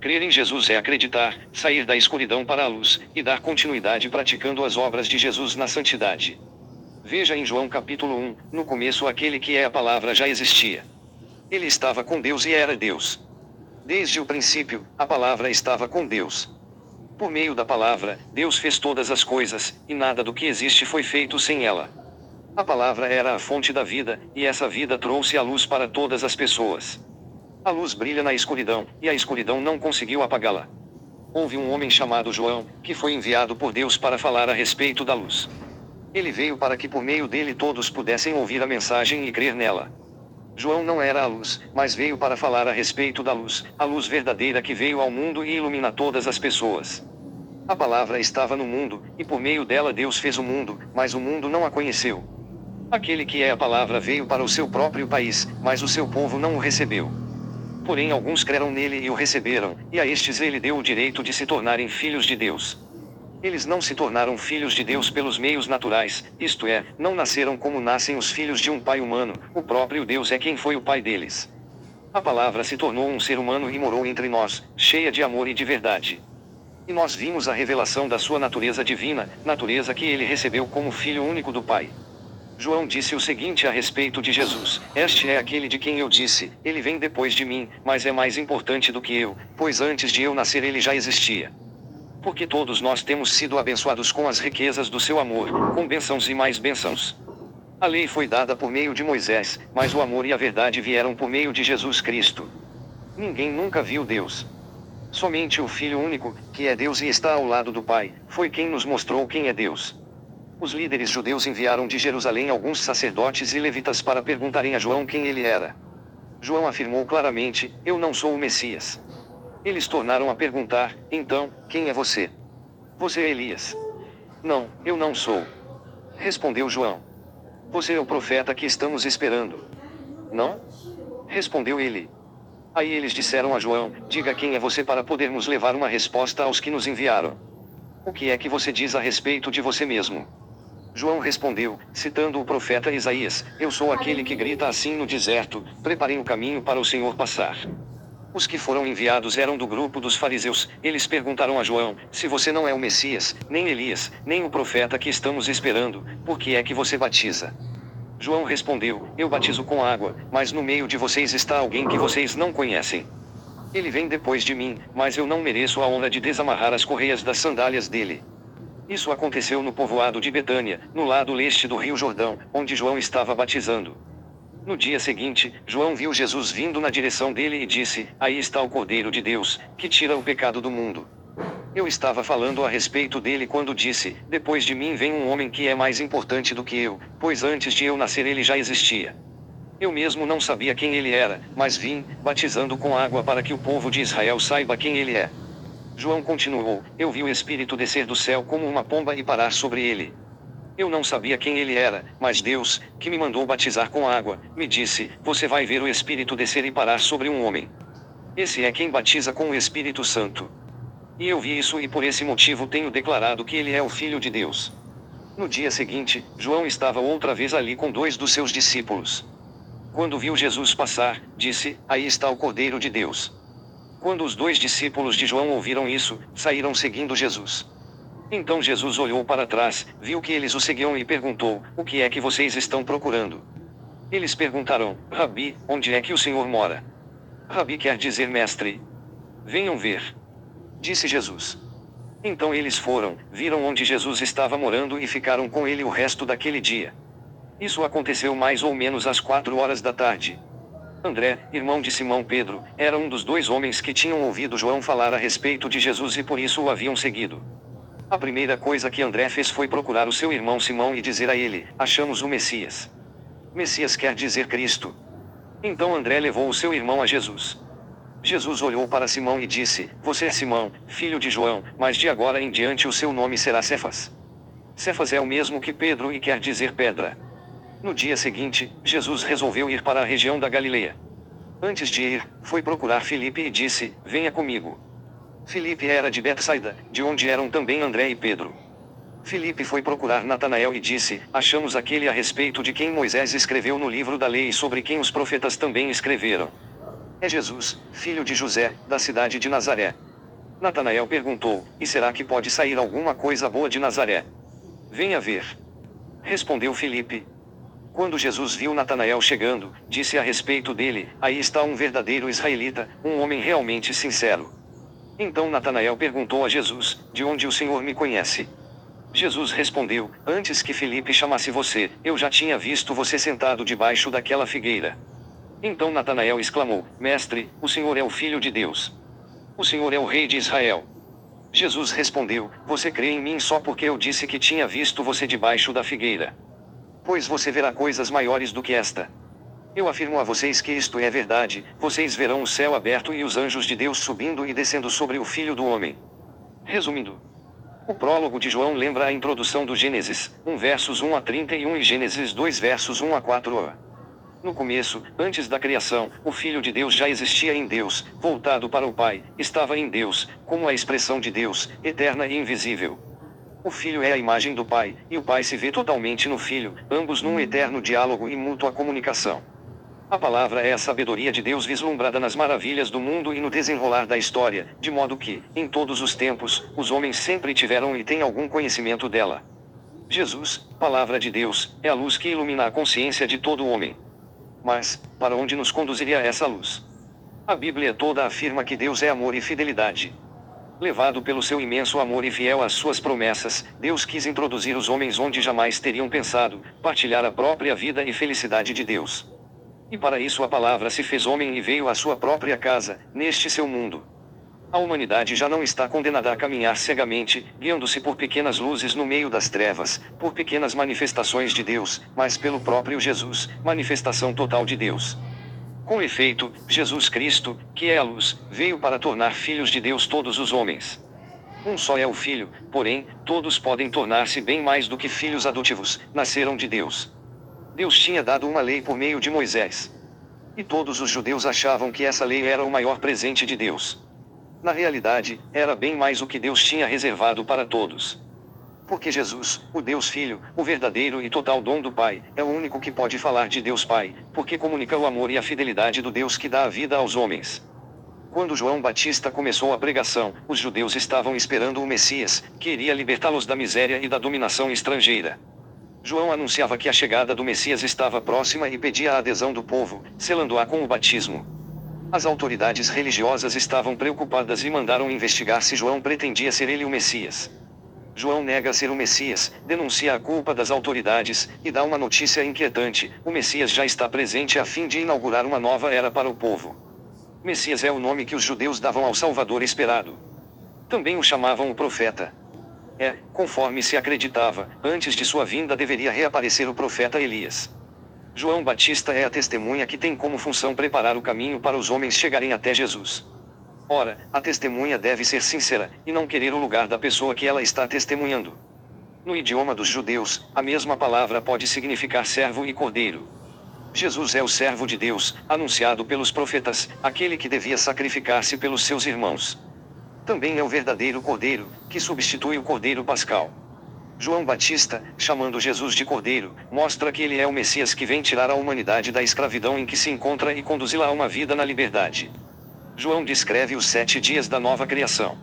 Crer em Jesus é acreditar, sair da escuridão para a luz, e dar continuidade praticando as obras de Jesus na santidade. Veja em João capítulo 1, no começo aquele que é a palavra já existia. Ele estava com Deus e era Deus. Desde o princípio, a palavra estava com Deus. Por meio da palavra, Deus fez todas as coisas, e nada do que existe foi feito sem ela. A palavra era a fonte da vida, e essa vida trouxe a luz para todas as pessoas. A luz brilha na escuridão, e a escuridão não conseguiu apagá-la. Houve um homem chamado João, que foi enviado por Deus para falar a respeito da luz. Ele veio para que por meio dele todos pudessem ouvir a mensagem e crer nela. João não era a luz, mas veio para falar a respeito da luz, a luz verdadeira que veio ao mundo e ilumina todas as pessoas. A palavra estava no mundo, e por meio dela Deus fez o mundo, mas o mundo não a conheceu. Aquele que é a palavra veio para o seu próprio país, mas o seu povo não o recebeu. Porém alguns creram nele e o receberam, e a estes ele deu o direito de se tornarem filhos de Deus. Eles não se tornaram filhos de Deus pelos meios naturais, isto é, não nasceram como nascem os filhos de um pai humano, o próprio Deus é quem foi o pai deles. A palavra se tornou um ser humano e morou entre nós, cheia de amor e de verdade. E nós vimos a revelação da sua natureza divina, natureza que ele recebeu como filho único do Pai. João disse o seguinte a respeito de Jesus: Este é aquele de quem eu disse, ele vem depois de mim, mas é mais importante do que eu, pois antes de eu nascer ele já existia. Porque todos nós temos sido abençoados com as riquezas do seu amor, com bênçãos e mais bênçãos. A lei foi dada por meio de Moisés, mas o amor e a verdade vieram por meio de Jesus Cristo. Ninguém nunca viu Deus. Somente o Filho único, que é Deus e está ao lado do Pai, foi quem nos mostrou quem é Deus. Os líderes judeus enviaram de Jerusalém alguns sacerdotes e levitas para perguntarem a João quem ele era. João afirmou claramente: Eu não sou o Messias. Eles tornaram a perguntar: Então, quem é você? Você é Elias? Não, eu não sou. Respondeu João. Você é o profeta que estamos esperando. Não? Respondeu ele. Aí eles disseram a João: Diga quem é você para podermos levar uma resposta aos que nos enviaram. O que é que você diz a respeito de você mesmo? João respondeu, citando o profeta Isaías: Eu sou aquele que grita assim no deserto, preparem o caminho para o Senhor passar. Os que foram enviados eram do grupo dos fariseus. Eles perguntaram a João: Se você não é o Messias, nem Elias, nem o profeta que estamos esperando, por que é que você batiza? João respondeu: Eu batizo com água, mas no meio de vocês está alguém que vocês não conhecem. Ele vem depois de mim, mas eu não mereço a honra de desamarrar as correias das sandálias dele. Isso aconteceu no povoado de Betânia, no lado leste do rio Jordão, onde João estava batizando. No dia seguinte, João viu Jesus vindo na direção dele e disse: Aí está o Cordeiro de Deus, que tira o pecado do mundo. Eu estava falando a respeito dele quando disse: Depois de mim vem um homem que é mais importante do que eu, pois antes de eu nascer ele já existia. Eu mesmo não sabia quem ele era, mas vim, batizando com água para que o povo de Israel saiba quem ele é. João continuou: Eu vi o Espírito descer do céu como uma pomba e parar sobre ele. Eu não sabia quem ele era, mas Deus, que me mandou batizar com água, me disse: Você vai ver o Espírito descer e parar sobre um homem. Esse é quem batiza com o Espírito Santo. E eu vi isso e por esse motivo tenho declarado que ele é o Filho de Deus. No dia seguinte, João estava outra vez ali com 2 dos seus discípulos. Quando viu Jesus passar, disse: Aí está o Cordeiro de Deus. Quando os 2 discípulos de João ouviram isso, saíram seguindo Jesus. Então Jesus olhou para trás, viu que eles o seguiam e perguntou: O que é que vocês estão procurando? Eles perguntaram: Rabi, onde é que o Senhor mora? Rabi quer dizer mestre. Venham ver. Disse Jesus. Então eles foram, viram onde Jesus estava morando e ficaram com ele o resto daquele dia. Isso aconteceu mais ou menos às 4 horas da tarde. André, irmão de Simão Pedro, era um dos 2 homens que tinham ouvido João falar a respeito de Jesus e por isso o haviam seguido. A primeira coisa que André fez foi procurar o seu irmão Simão e dizer a ele: Achamos o Messias. Messias quer dizer Cristo. Então André levou o seu irmão a Jesus. Jesus olhou para Simão e disse: Você é Simão, filho de João, mas de agora em diante o seu nome será Cefas. Cefas é o mesmo que Pedro e quer dizer pedra. No dia seguinte, Jesus resolveu ir para a região da Galileia. Antes de ir, foi procurar Filipe e disse: Venha comigo. Filipe era de Betsaida, de onde eram também André e Pedro. Filipe foi procurar Natanael e disse: Achamos aquele a respeito de quem Moisés escreveu no livro da lei e sobre quem os profetas também escreveram. É Jesus, filho de José, da cidade de Nazaré. Natanael perguntou: E será que pode sair alguma coisa boa de Nazaré? Venha ver. Respondeu Filipe. Quando Jesus viu Natanael chegando, disse a respeito dele: Aí está um verdadeiro israelita, um homem realmente sincero. Então Natanael perguntou a Jesus: De onde o Senhor me conhece? Jesus respondeu: Antes que Filipe chamasse você, eu já tinha visto você sentado debaixo daquela figueira. Então Natanael exclamou: Mestre, o Senhor é o Filho de Deus. O Senhor é o Rei de Israel. Jesus respondeu: Você crê em mim só porque eu disse que tinha visto você debaixo da figueira. Pois você verá coisas maiores do que esta. Eu afirmo a vocês que isto é verdade: vocês verão o céu aberto e os anjos de Deus subindo e descendo sobre o Filho do Homem. Resumindo, o prólogo de João lembra a introdução do Gênesis 1 versos 1 a 31 e Gênesis 2 versos 1 a 4. No começo, antes da criação, o Filho de Deus já existia em Deus, voltado para o Pai, estava em Deus, como a expressão de Deus, eterna e invisível. O Filho é a imagem do Pai, e o Pai se vê totalmente no Filho, ambos num eterno diálogo e mútua comunicação. A palavra é a sabedoria de Deus vislumbrada nas maravilhas do mundo e no desenrolar da história, de modo que, em todos os tempos, os homens sempre tiveram e têm algum conhecimento dela. Jesus, palavra de Deus, é a luz que ilumina a consciência de todo homem. Mas, para onde nos conduziria essa luz? A Bíblia toda afirma que Deus é amor e fidelidade. Levado pelo seu imenso amor e fiel às suas promessas, Deus quis introduzir os homens onde jamais teriam pensado, partilhar a própria vida e felicidade de Deus. E para isso a palavra se fez homem e veio à sua própria casa, neste seu mundo. A humanidade já não está condenada a caminhar cegamente, guiando-se por pequenas luzes no meio das trevas, por pequenas manifestações de Deus, mas pelo próprio Jesus, manifestação total de Deus. Com efeito, Jesus Cristo, que é a luz, veio para tornar filhos de Deus todos os homens. Um só é o Filho, porém, todos podem tornar-se bem mais do que filhos adotivos, nasceram de Deus. Deus tinha dado uma lei por meio de Moisés. E todos os judeus achavam que essa lei era o maior presente de Deus. Na realidade, era bem mais o que Deus tinha reservado para todos. Porque Jesus, o Deus Filho, o verdadeiro e total dom do Pai, é o único que pode falar de Deus Pai, porque comunica o amor e a fidelidade do Deus que dá a vida aos homens. Quando João Batista começou a pregação, os judeus estavam esperando o Messias, que iria libertá-los da miséria e da dominação estrangeira. João anunciava que a chegada do Messias estava próxima e pedia a adesão do povo, selando-a com o batismo. As autoridades religiosas estavam preocupadas e mandaram investigar se João pretendia ser ele o Messias. João nega ser o Messias, denuncia a culpa das autoridades, e dá uma notícia inquietante: o Messias já está presente a fim de inaugurar uma nova era para o povo. Messias é o nome que os judeus davam ao Salvador esperado. Também o chamavam o profeta. Conforme se acreditava, antes de sua vinda deveria reaparecer o profeta Elias. João Batista é a testemunha que tem como função preparar o caminho para os homens chegarem até Jesus. Ora, a testemunha deve ser sincera, e não querer o lugar da pessoa que ela está testemunhando. No idioma dos judeus, a mesma palavra pode significar servo e cordeiro. Jesus é o servo de Deus, anunciado pelos profetas, aquele que devia sacrificar-se pelos seus irmãos. Também é o verdadeiro cordeiro, que substitui o cordeiro pascal. João Batista, chamando Jesus de cordeiro, mostra que ele é o Messias que vem tirar a humanidade da escravidão em que se encontra e conduzi-la a uma vida na liberdade. João descreve os 7 dias da nova criação.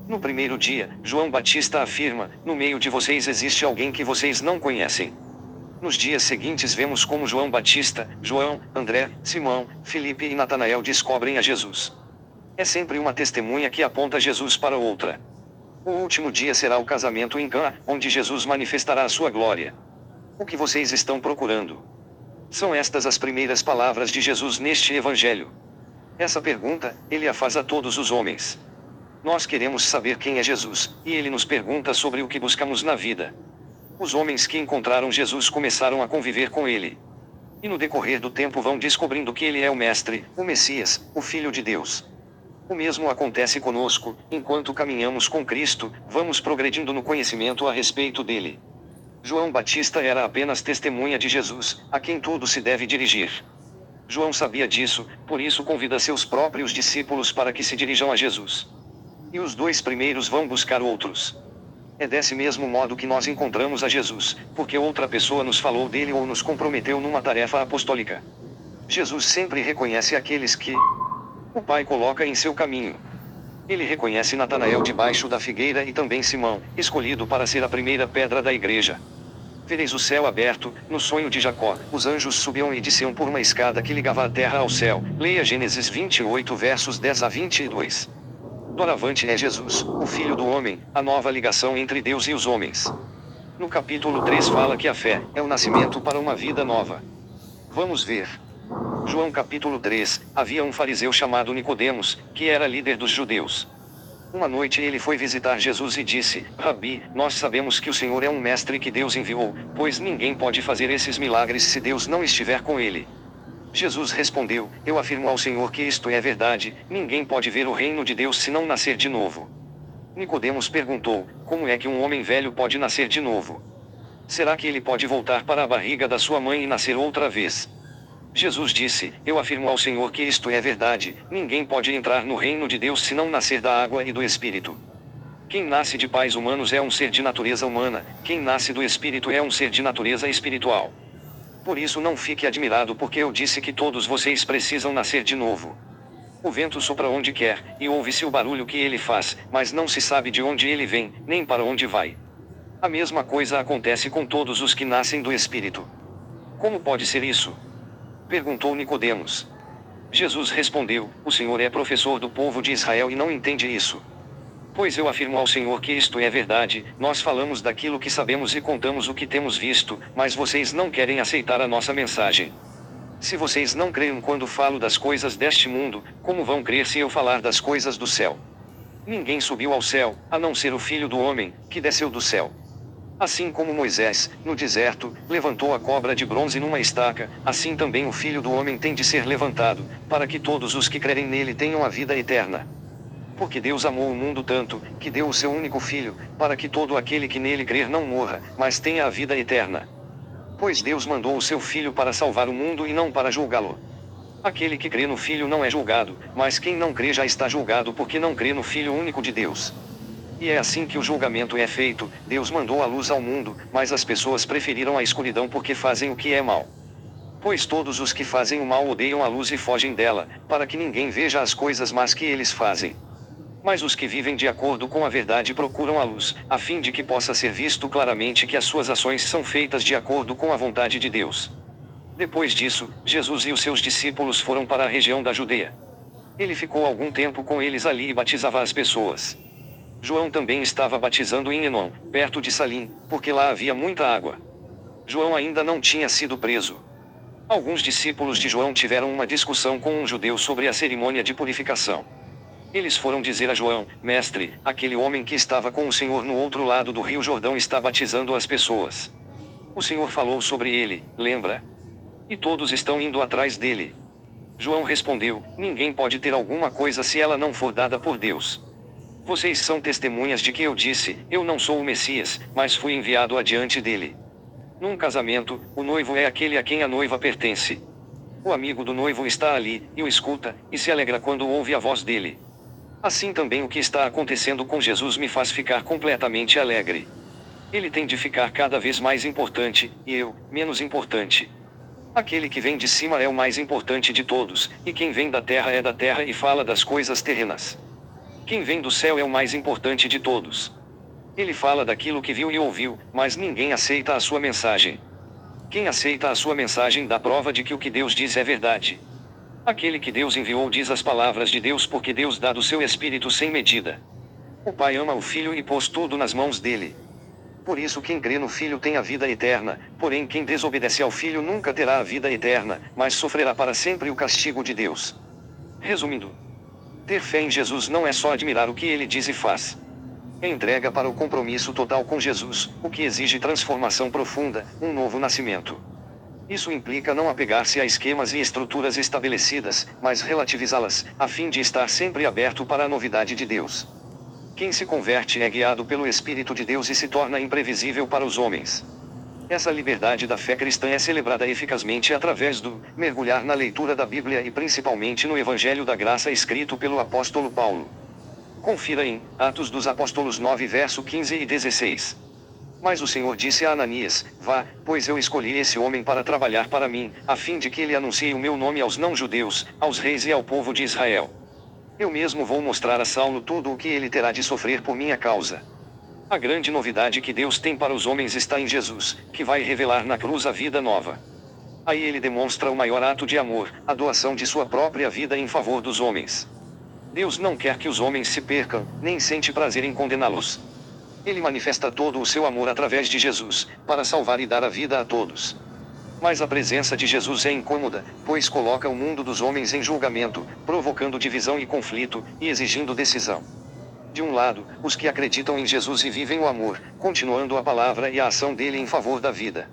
No primeiro dia, João Batista afirma: no meio de vocês existe alguém que vocês não conhecem. Nos dias seguintes vemos como João Batista, João, André, Simão, Filipe e Natanael descobrem a Jesus. É sempre uma testemunha que aponta Jesus para outra. O último dia será o casamento em Cã, onde Jesus manifestará a sua glória. O que vocês estão procurando? São estas as primeiras palavras de Jesus neste Evangelho. Essa pergunta, ele a faz a todos os homens. Nós queremos saber quem é Jesus, e ele nos pergunta sobre o que buscamos na vida. Os homens que encontraram Jesus começaram a conviver com ele. E no decorrer do tempo vão descobrindo que ele é o Mestre, o Messias, o Filho de Deus. O mesmo acontece conosco: enquanto caminhamos com Cristo, vamos progredindo no conhecimento a respeito dele. João Batista era apenas testemunha de Jesus, a quem tudo se deve dirigir. João sabia disso, por isso convida seus próprios discípulos para que se dirijam a Jesus. E os 2 primeiros vão buscar outros. É desse mesmo modo que nós encontramos a Jesus, porque outra pessoa nos falou dele ou nos comprometeu numa tarefa apostólica. Jesus sempre reconhece aqueles que O Pai coloca em seu caminho. Ele reconhece Natanael debaixo da figueira e também Simão, escolhido para ser a primeira pedra da igreja. Vereis o céu aberto, no sonho de Jacó, os anjos subiam e desciam por uma escada que ligava a terra ao céu. Leia Gênesis 28 versos 10 a 22. Doravante é Jesus, o Filho do Homem, a nova ligação entre Deus e os homens. No capítulo 3 fala que a fé é o nascimento para uma vida nova. Vamos ver. João capítulo 3, havia um fariseu chamado Nicodemos, que era líder dos judeus. Uma noite ele foi visitar Jesus e disse: Rabi, nós sabemos que o Senhor é um mestre que Deus enviou, pois ninguém pode fazer esses milagres se Deus não estiver com ele. Jesus respondeu: Eu afirmo ao Senhor que isto é verdade, ninguém pode ver o reino de Deus se não nascer de novo. Nicodemos perguntou: Como é que um homem velho pode nascer de novo? Será que ele pode voltar para a barriga da sua mãe e nascer outra vez? Jesus disse: Eu afirmo ao Senhor que isto é verdade, ninguém pode entrar no reino de Deus se não nascer da água e do Espírito. Quem nasce de pais humanos é um ser de natureza humana, quem nasce do Espírito é um ser de natureza espiritual. Por isso não fique admirado porque eu disse que todos vocês precisam nascer de novo. O vento sopra onde quer, e ouve-se o barulho que ele faz, mas não se sabe de onde ele vem, nem para onde vai. A mesma coisa acontece com todos os que nascem do Espírito. Como pode ser isso? Perguntou Nicodemos. Jesus respondeu: O Senhor é professor do povo de Israel e não entende isso. Pois eu afirmo ao Senhor que isto é verdade, nós falamos daquilo que sabemos e contamos o que temos visto, mas vocês não querem aceitar a nossa mensagem. Se vocês não creem quando falo das coisas deste mundo, como vão crer se eu falar das coisas do céu? Ninguém subiu ao céu, a não ser o Filho do Homem, que desceu do céu. Assim como Moisés, no deserto, levantou a cobra de bronze numa estaca, assim também o Filho do Homem tem de ser levantado, para que todos os que crerem nele tenham a vida eterna. Porque Deus amou o mundo tanto, que deu o seu único Filho, para que todo aquele que nele crer não morra, mas tenha a vida eterna. Pois Deus mandou o seu Filho para salvar o mundo e não para julgá-lo. Aquele que crê no Filho não é julgado, mas quem não crê já está julgado porque não crê no Filho único de Deus. E é assim que o julgamento é feito: Deus mandou a luz ao mundo, mas as pessoas preferiram a escuridão porque fazem o que é mal. Pois todos os que fazem o mal odeiam a luz e fogem dela, para que ninguém veja as coisas más que eles fazem. Mas os que vivem de acordo com a verdade procuram a luz, a fim de que possa ser visto claramente que as suas ações são feitas de acordo com a vontade de Deus. Depois disso, Jesus e os seus discípulos foram para a região da Judeia. Ele ficou algum tempo com eles ali e batizava as pessoas. João também estava batizando em Enom, perto de Salim, porque lá havia muita água. João ainda não tinha sido preso. Alguns discípulos de João tiveram uma discussão com um judeu sobre a cerimônia de purificação. Eles foram dizer a João: Mestre, aquele homem que estava com o Senhor no outro lado do rio Jordão está batizando as pessoas. O Senhor falou sobre ele, lembra? E todos estão indo atrás dele. João respondeu: Ninguém pode ter alguma coisa se ela não for dada por Deus. Vocês são testemunhas de que eu disse: Eu não sou o Messias, mas fui enviado adiante dele. Num casamento, o noivo é aquele a quem a noiva pertence. O amigo do noivo está ali, e o escuta, e se alegra quando ouve a voz dele. Assim também o que está acontecendo com Jesus me faz ficar completamente alegre. Ele tem de ficar cada vez mais importante, e eu, menos importante. Aquele que vem de cima é o mais importante de todos, e quem vem da terra é da terra e fala das coisas terrenas. Quem vem do céu é o mais importante de todos. Ele fala daquilo que viu e ouviu, mas ninguém aceita a sua mensagem. Quem aceita a sua mensagem dá prova de que o que Deus diz é verdade. Aquele que Deus enviou diz as palavras de Deus porque Deus dá do seu Espírito sem medida. O Pai ama o Filho e pôs tudo nas mãos dele. Por isso quem crê no Filho tem a vida eterna, porém quem desobedece ao Filho nunca terá a vida eterna, mas sofrerá para sempre o castigo de Deus. Resumindo, ter fé em Jesus não é só admirar o que ele diz e faz. É entrega para o compromisso total com Jesus, o que exige transformação profunda, um novo nascimento. Isso implica não apegar-se a esquemas e estruturas estabelecidas, mas relativizá-las, a fim de estar sempre aberto para a novidade de Deus. Quem se converte é guiado pelo Espírito de Deus e se torna imprevisível para os homens. Essa liberdade da fé cristã é celebrada eficazmente através do mergulhar na leitura da Bíblia e principalmente no Evangelho da Graça escrito pelo apóstolo Paulo. Confira em Atos dos Apóstolos 9 verso 15 e 16. Mas o Senhor disse a Ananias: Vá, pois eu escolhi esse homem para trabalhar para mim, a fim de que ele anuncie o meu nome aos não-judeus, aos reis e ao povo de Israel. Eu mesmo vou mostrar a Saulo tudo o que ele terá de sofrer por minha causa. A grande novidade que Deus tem para os homens está em Jesus, que vai revelar na cruz a vida nova. Aí ele demonstra o maior ato de amor, a doação de sua própria vida em favor dos homens. Deus não quer que os homens se percam, nem sente prazer em condená-los. Ele manifesta todo o seu amor através de Jesus, para salvar e dar a vida a todos. Mas a presença de Jesus é incômoda, pois coloca o mundo dos homens em julgamento, provocando divisão e conflito, e exigindo decisão. De um lado, os que acreditam em Jesus e vivem o amor, continuando a palavra e a ação dele em favor da vida.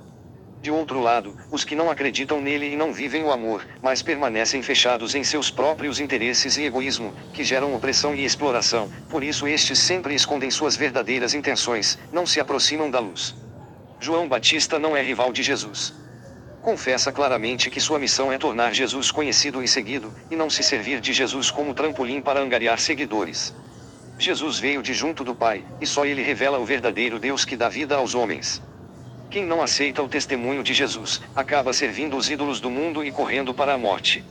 De outro lado, os que não acreditam nele e não vivem o amor, mas permanecem fechados em seus próprios interesses e egoísmo, que geram opressão e exploração, por isso estes sempre escondem suas verdadeiras intenções, não se aproximam da luz. João Batista não é rival de Jesus. Confessa claramente que sua missão é tornar Jesus conhecido e seguido, e não se servir de Jesus como trampolim para angariar seguidores. Jesus veio de junto do Pai, e só ele revela o verdadeiro Deus que dá vida aos homens. Quem não aceita o testemunho de Jesus, acaba servindo os ídolos do mundo e correndo para a morte.